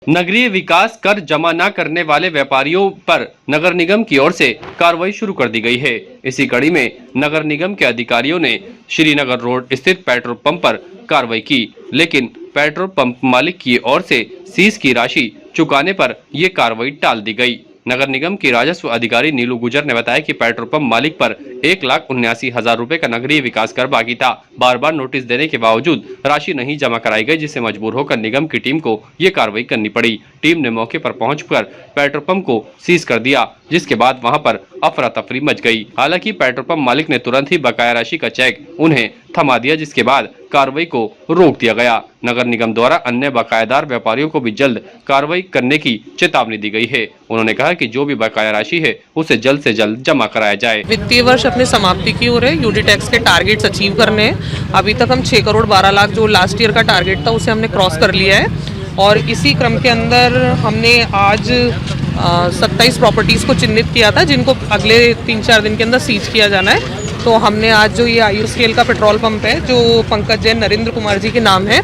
नगरीय विकास कर जमा न करने वाले व्यापारियों पर नगर निगम की ओर से कार्रवाई शुरू कर दी गई है। इसी कड़ी में नगर निगम के अधिकारियों ने श्रीनगर रोड स्थित पेट्रोल पंप पर कार्रवाई की, लेकिन पेट्रोल पंप मालिक की ओर से सीज की राशि चुकाने पर ये कार्रवाई टाल दी गई। नगर निगम की राजस्व अधिकारी नीलू गुजर ने बताया कि पेट्रोल पंप मालिक पर 1,79,000 रुपए का नगरीय विकास कर बाकी था। बार बार नोटिस देने के बावजूद राशि नहीं जमा कराई गई, जिससे मजबूर होकर निगम की टीम को ये कार्रवाई करनी पड़ी। टीम ने मौके पर पहुंचकर पेट्रोल पंप को सीज कर दिया, जिसके बाद वहां पर अफरा तफरी मच गई। हालांकि पेट्रोल पंप मालिक ने तुरंत ही बकाया राशि का चेक उन्हें थमा दिया, जिसके बाद कार्रवाई को रोक दिया गया। नगर निगम द्वारा अन्य बकायादार व्यापारियों को भी जल्द कार्रवाई करने की चेतावनी दी गई है। उन्होंने कहा कि जो भी बकाया राशि है उसे जल्द से जल्द जमा कराया जाए। वित्तीय वर्ष अपने समाप्ति की ओर है। यूडी टैक्स के टारगेट्स अचीव करने हैं। अभी तक हम 6 करोड़ 12 लाख जो लास्ट ईयर का टारगेट था उसे हमने क्रॉस कर लिया है, और इसी क्रम के अंदर हमने आज 27 प्रॉपर्टीज़ को चिन्हित किया था, जिनको अगले 3-4 दिन के अंदर सीज किया जाना है। तो हमने आज जो ये आयुस्केल का पेट्रोल पंप है जो पंकज जैन नरेंद्र कुमार जी के नाम है,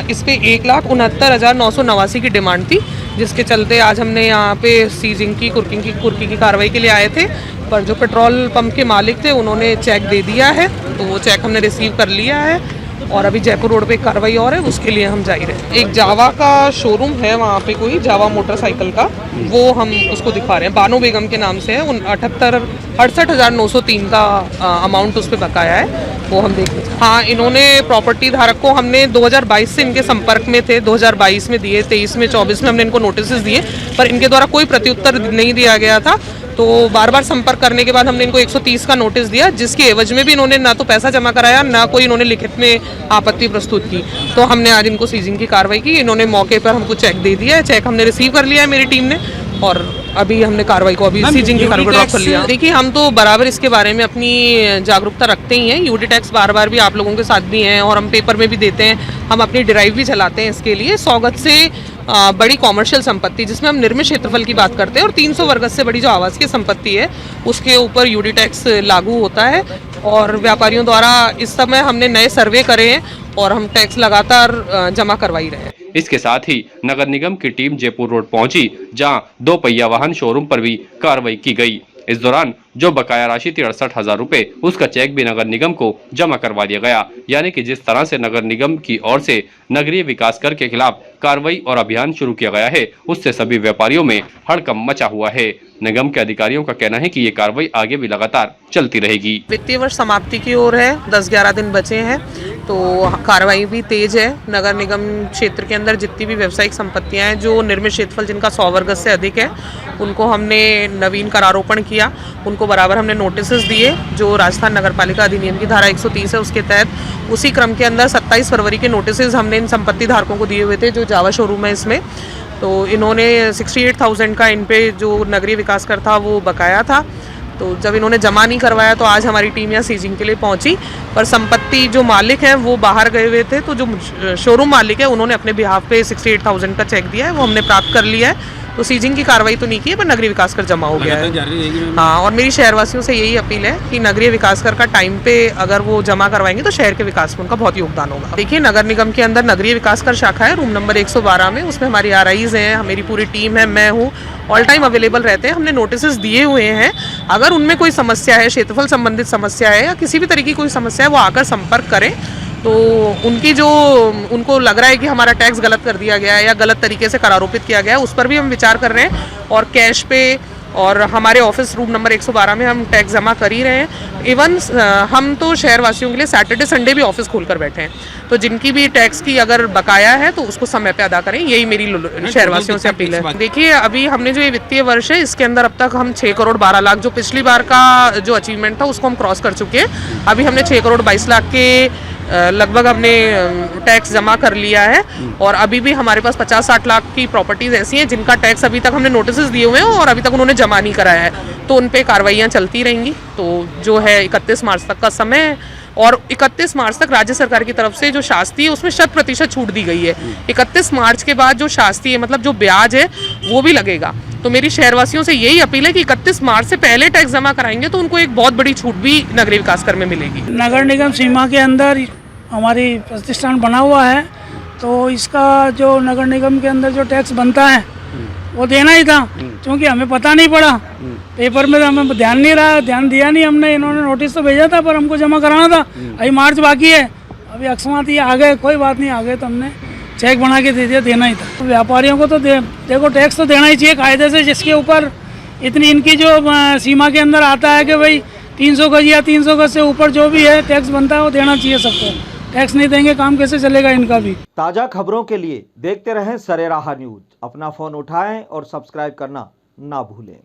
इस पे 1,69,989 की डिमांड थी, जिसके चलते आज हमने यहाँ पे सीजिंग की कुर्की की कार्रवाई के लिए आए थे। पर जो पेट्रोल पंप के मालिक थे उन्होंने चेक दे दिया है, तो वो चेक हमने रिसीव कर लिया है, और अभी जयपुर रोड पे कार्रवाई और है, उसके लिए हम जा ही रहे। एक जावा का शोरूम है वहाँ पे, कोई जावा मोटरसाइकिल का, वो हम उसको दिखा रहे हैं। बानो बेगम के नाम से है। 68,903 का अमाउंट उस पर बकाया है, वो हम देख लें। हाँ, इन्होंने प्रॉपर्टी धारक को हमने 2022 से इनके संपर्क में थे, 2022 में दिए, 23 में, 24 में हमने इनको नोटिस दिए, पर इनके द्वारा कोई प्रत्युत्तर नहीं दिया गया था। तो बार बार संपर्क करने के बाद हमने इनको 130 का नोटिस दिया, जिसके एवज में भी इन्होंने ना तो पैसा जमा कराया, ना कोई इन्होंने लिखित में आपत्ति प्रस्तुत की। तो हमने आज इनको सीजिंग की कार्रवाई की। इन्होंने मौके पर हमको चेक दे दिया है, चेक हमने रिसीव कर लिया है मेरी टीम ने, और अभी हमने कार्रवाई को अभी सीजिंग की कार्रवाई ड्रॉप कर लिया। देखिए, हम तो बराबर इसके बारे में अपनी जागरूकता रखते ही हैं। यूडी टैक्स बार बार भी आप लोगों के साथ भी हैं, और हम पेपर में भी देते हैं, हम अपनी ड्राइव भी चलाते हैं इसके लिए। 100 गज से बड़ी कॉमर्शियल संपत्ति, जिसमें हम निर्मित क्षेत्रफल की बात करते हैं, और 300 वर्ग से बड़ी जो आवासीय संपत्ति है उसके ऊपर यूडी टैक्स लागू होता है। और व्यापारियों द्वारा इस समय हमने नए सर्वे करे हैं, और हम टैक्स लगातार जमा करवाई रहे हैं। इसके साथ ही नगर निगम की टीम जयपुर रोड पहुंची, जहां 2 पहिया वाहन शोरूम पर भी कार्रवाई की गई। इस दौरान जो बकाया राशि थी 68,000 रुपए, उसका चेक भी नगर निगम को जमा करवा दिया गया। यानी कि जिस तरह से नगर निगम की ओर से नगरीय विकास कर के खिलाफ कार्रवाई और अभियान शुरू किया गया है, उससे सभी व्यापारियों में हड़कंप मचा हुआ है। निगम के अधिकारियों का कहना है कि ये कार्रवाई आगे भी लगातार चलती रहेगी। वित्तीय वर्ष समाप्ति की ओर है, 10-11 दिन बचे हैं, तो कार्रवाई भी तेज है। नगर निगम क्षेत्र के अंदर जितनी भी व्यावसायिक संपत्तियां हैं जो निर्मित क्षेत्रफल जिनका 100 वर्ग से अधिक है, उनको हमने नवीन करारोपण किया, उनको बराबर हमने नोटिसेस दिए। जो राजस्थान नगर पालिका अधिनियम की धारा 130 है उसके तहत उसी क्रम के अंदर 27 फरवरी के नोटिसेस हमने इन संपत्ति धारकों को दिए हुए थे। जो जावा शोरूम है इसमें, तो इन्होंने 68,000 का इन पे जो नगरीय विकास कर था वो बकाया था। तो जब इन्होंने जमा नहीं करवाया तो आज हमारी टीम यहाँ सीजिंग के लिए पहुंची, पर संपत्ति जो मालिक हैं वो बाहर गए हुए थे, तो जो शोरूम मालिक है उन्होंने अपने बिहाफ पे 68,000 का चेक दिया है, वो हमने प्राप्त कर लिया है। तो सीजिंग की कार्रवाई तो नहीं की है, पर नगरीय विकास कर जमा हो गया है। हाँ, और मेरी शहरवासियों से यही अपील है कि नगरीय विकास कर का टाइम पे अगर वो जमा करवाएंगे तो शहर के विकास में उनका बहुत योगदान होगा। देखिए, नगर निगम के अंदर नगरीय विकास कर शाखा है, रूम नंबर 112 में, उसमें हमारी RIs हैं, मेरी पूरी टीम है, मैं हूँ, ऑल टाइम अवेलेबल रहते हैं। हमने नोटिसेस दिए हुए हैं, अगर उनमें कोई समस्या है, क्षेत्रफल संबंधित समस्या है या किसी भी तरीके की कोई समस्या है, वो आकर संपर्क करें। तो उनकी जो उनको लग रहा है कि हमारा टैक्स गलत कर दिया गया है या गलत तरीके से करारोपित किया गया है, उस पर भी हम विचार कर रहे हैं, और कैश पे और हमारे ऑफिस रूम नंबर 112 में हम टैक्स जमा कर ही रहे हैं। इवन हम तो शहरवासियों के लिए सैटरडे संडे भी ऑफिस खोलकर बैठे हैं, तो जिनकी भी टैक्स की अगर बकाया है तो उसको समय पे अदा करें, यही मेरी शहरवासियों से अपील है। देखिए, अभी हमने जो ये वित्तीय वर्ष है इसके अंदर अब तक हम 6 करोड़ 12 लाख, जो पिछली बार का जो अचीवमेंट था उसको हम क्रॉस कर चुके हैं। अभी हमने 6 करोड़ 22 लाख के लगभग हमने टैक्स जमा कर लिया है, और अभी भी हमारे पास 50-60 लाख की प्रॉपर्टीज ऐसी हैं जिनका टैक्स अभी तक हमने नोटिसेस दिए हुए हैं और अभी तक उन्होंने जमा नहीं कराया है, तो उन पे कार्रवाइयाँ चलती रहेंगी। तो जो है 31 मार्च तक का समय है, और 31 मार्च तक राज्य सरकार की तरफ से जो शास्ती है उसमें 100% छूट दी गई है। 31 मार्च के बाद जो शास्ती है, मतलब जो ब्याज है, वो भी लगेगा। तो मेरी शहरवासियों से यही अपील है कि 31 मार्च से पहले टैक्स जमा कराएंगे तो उनको एक बहुत बड़ी छूट भी नगरीय विकास कर में मिलेगी। नगर निगम सीमा के अंदर हमारी प्रतिष्ठान बना हुआ है, तो इसका जो नगर निगम के अंदर जो टैक्स बनता है वो देना ही था, क्योंकि हमें पता नहीं पड़ा, पेपर में हमें ध्यान दिया नहीं हमने। इन्होंने नोटिस तो भेजा था पर हमको जमा कराना था, अभी मार्च बाकी है, अभी अकस्मात ये आ गए, कोई बात नहीं, आ गए तो हमने चेक बना के दे दिया, देना ही था। तो व्यापारियों को तो देखो टैक्स तो देना ही चाहिए कायदे से, जिसके ऊपर इतनी इनकी जो सीमा के अंदर आता है कि भाई 300 गज या 300 गज से ऊपर जो भी है टैक्स बनता है वो देना चाहिए सबको। टैक्स नहीं देंगे काम कैसे चलेगा इनका भी। ताज़ा खबरों के लिए देखते रहें सरेराह न्यूज। अपना फ़ोन उठाएं और सब्सक्राइब करना ना भूलें।